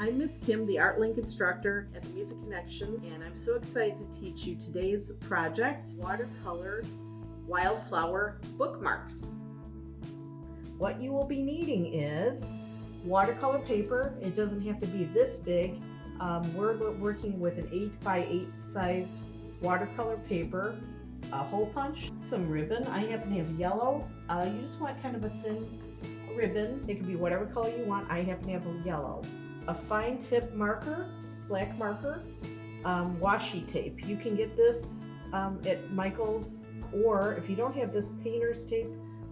I'm Miss Kim, the Art Link instructor at the Music Connection, and I'm so excited to teach you today's project, Watercolor Wildflower Bookmarks. What you will be needing is watercolor paper. It doesn't have to be this big. We're working with an 8x8 sized watercolor paper, a hole punch, some ribbon. I happen to have yellow. You just want kind of a thin ribbon. It can be whatever color you want. I happen to have a yellow. A fine tip marker, black marker, washi tape. You can get this at Michael's, or if you don't have this, painter's tape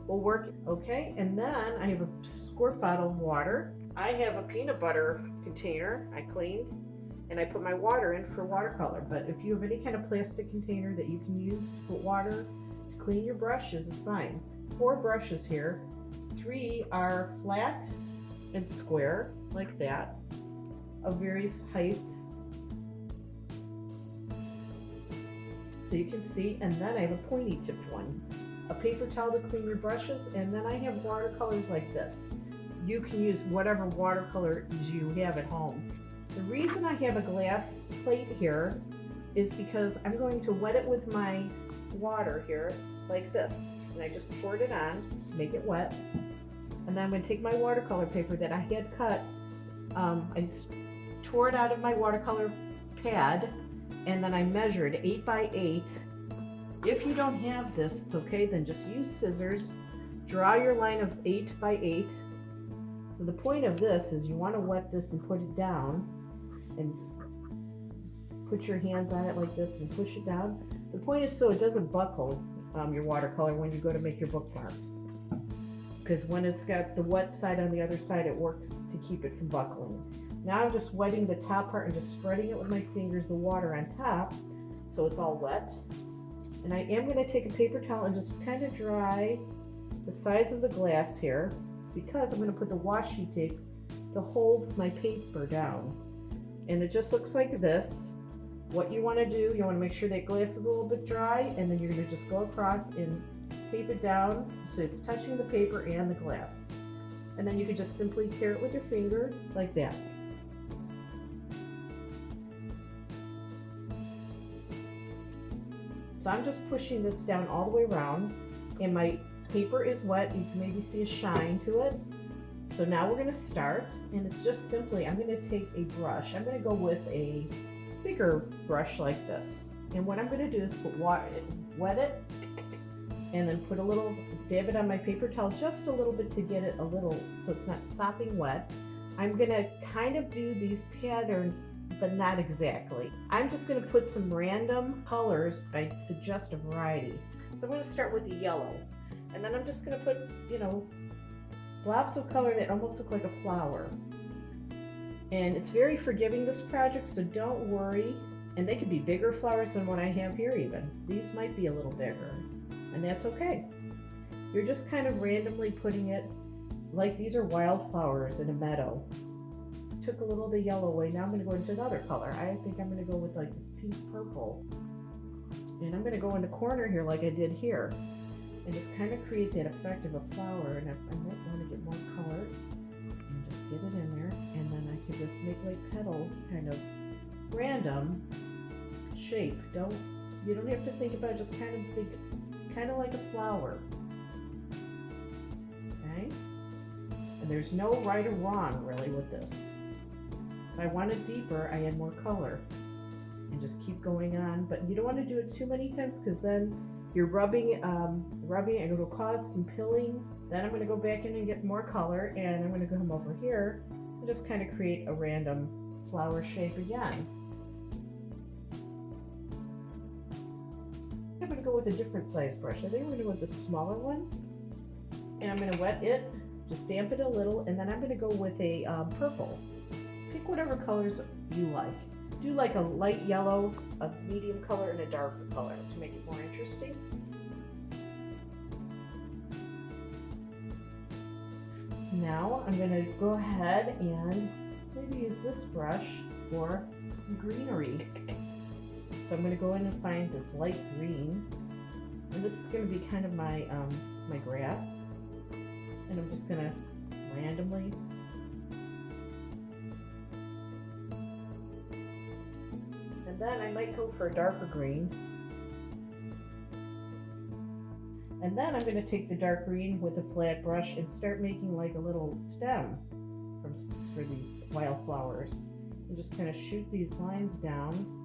will work. Okay, and then I have a squirt bottle of water. I have a peanut butter container I cleaned, and I put my water in for watercolor. But if you have any kind of plastic container that you can use to put water to clean your brushes, is fine. 4 brushes here. 3 are flat and square, like that, of various heights. So you can see, and then I have a pointy tipped one. A paper towel to clean your brushes, and then I have watercolors like this. You can use whatever watercolors you have at home. The reason I have a glass plate here is because I'm going to wet it with my water here, like this. And I just squirt it on, make it wet. And then I'm going to take my watercolor paper that I had cut. I just tore it out of my watercolor pad, and then I measured 8x8. If you don't have this, it's okay, then just use scissors. Draw your line of 8x8. So the point of this is you want to wet this and put it down, and put your hands on it like this and push it down. The point is so it doesn't buckle your watercolor when you go to make your bookmarks. Because when it's got the wet side on the other side, it works to keep it from buckling. Now I'm just wetting the top part and just spreading it with my fingers, the water on top, so it's all wet. And I am going to take a paper towel and just kind of dry the sides of the glass here, because I'm going to put the washi tape to hold my paper down. And it just looks like this. What you want to do, you want to make sure that glass is a little bit dry, and then you're going to just go across and tape it down so it's touching the paper and the glass. And then you can just simply tear it with your finger like that. So I'm just pushing this down all the way around, and my paper is wet. You can maybe see a shine to it. So now we're going to start, and it's just simply, I'm going to take a brush. I'm going to go with a bigger brush like this. And what I'm going to do is put water, wet it, and then put a little, dab it on my paper towel just a little bit to get it a little, so it's not sopping wet. I'm going to kind of do these patterns, but not exactly. I'm just going to put some random colors. I suggest a variety. So I'm going to start with the yellow, and then I'm just going to put, blobs of color that almost look like a flower. And it's very forgiving, this project, so don't worry. And they could be bigger flowers than what I have here even. These might be a little bigger, and that's okay. You're just kind of randomly putting it, like these are wildflowers in a meadow. Took a little of the yellow away. Now I'm going to go into another color. I think I'm going to go with like this pink purple. And I'm going to go in the corner here like I did here, and just kind of create that effect of a flower. And I might want to get more color and just get it in there, and then I can just make like petals, kind of random shape. You don't have to think about it, just kind of think, kind of like a flower. Okay? And there's no right or wrong really with this. If I want it deeper, I add more color and just keep going on. But you don't want to do it too many times, because then you're rubbing it, and it'll cause some pilling. Then I'm going to go back in and get more color, and I'm going to come over here and just kind of create a random flower shape again. I'm going to go with a different size brush. I think I'm going to go with the smaller one, and I'm going to wet it, just damp it a little, and then I'm going to go with a purple. Pick whatever colors you like. Do like a light yellow, a medium color, and a darker color to make it more interesting. Now I'm going to go ahead and maybe use this brush for some greenery. So I'm going to go in and find this light green, and this is going to be kind of my my grass, and I'm just going to randomly And then I might go for a darker green. And then I'm going to take the dark green with a flat brush and start making like a little stem for these wildflowers. And just kind of shoot these lines down.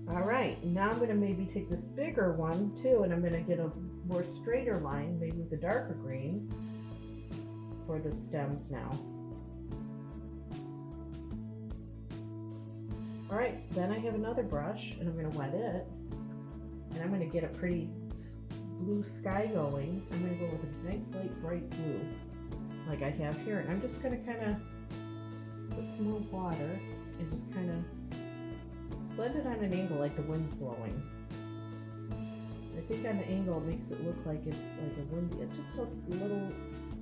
All right, now I'm going to maybe take this bigger one too, and I'm going to get a more straighter line, maybe with the darker green for the stems now. All right, then I have another brush and I'm going to wet it, and I'm going to get a pretty blue sky going. I'm going to go with a nice light bright blue like I have here, and I'm just going to kind of put some more water and just kind of blend it on an angle like the wind's blowing. I think on the angle it makes it look like it's like a windy, just a little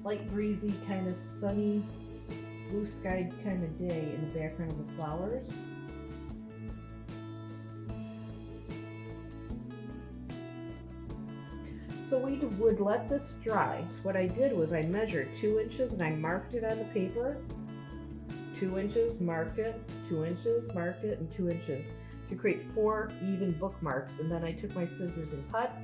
light breezy kind of sunny blue skied kind of day in the background of the flowers. So we would let this dry. So what I did was I measured 2 inches and I marked it on the paper. 2 inches, marked it, 2 inches, marked it, and 2 inches to create 4 even bookmarks. And then I took my scissors and cut,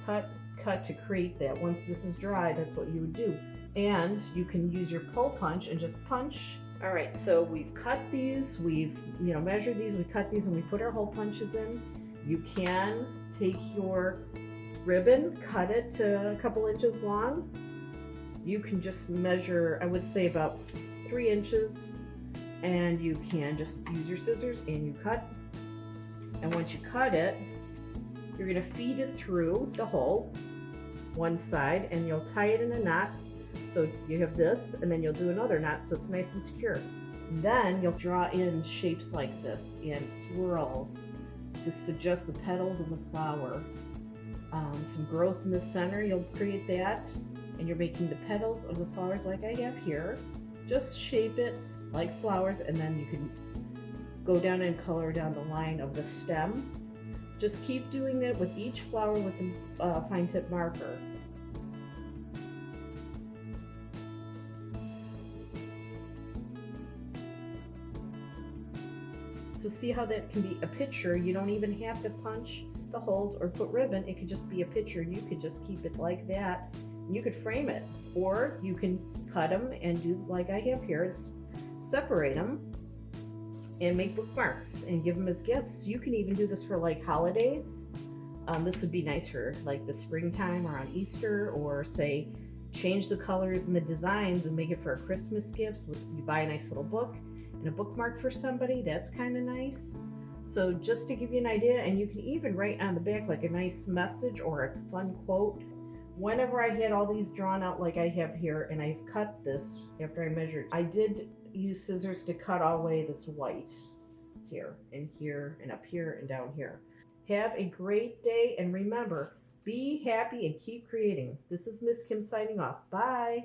cut, cut to create that. Once this is dry, that's what you would do. And you can use your pull punch and just punch. All right, so we've cut these, we've measured these, we cut these, and we put our hole punches in. You can take your ribbon, cut it to a couple inches long. You can just measure, I would say about 3 inches, and you can just use your scissors and you cut. And once you cut it, you're going to feed it through the hole, one side, and you'll tie it in a knot. So you have this, and then you'll do another knot so it's nice and secure. Then you'll draw in shapes like this and swirls to suggest the petals of the flower. Some growth in the center, you'll create that, and you're making the petals of the flowers like I have here. Just shape it like flowers, and then you can go down and color down the line of the stem. Just keep doing that with each flower with the fine tip marker. So see how that can be a picture. You don't even have to punch the holes or put ribbon. It could just be a picture. You could just keep it like that. You could frame it, or you can cut them and do like I have here. It's separate them and make bookmarks and give them as gifts. You can even do this for like holidays. This would be nice for like the springtime or on Easter, or say change the colors and the designs and make it for a Christmas gift. So you buy a nice little book and a bookmark for somebody. That's kind of nice. So just to give you an idea, and you can even write on the back like a nice message or a fun quote. Whenever I had all these drawn out like I have here, and I've cut this after I measured, I did use scissors to cut all the way this white here and up here and down here. Have a great day, and remember, be happy and keep creating. This is Miss Kim signing off. Bye.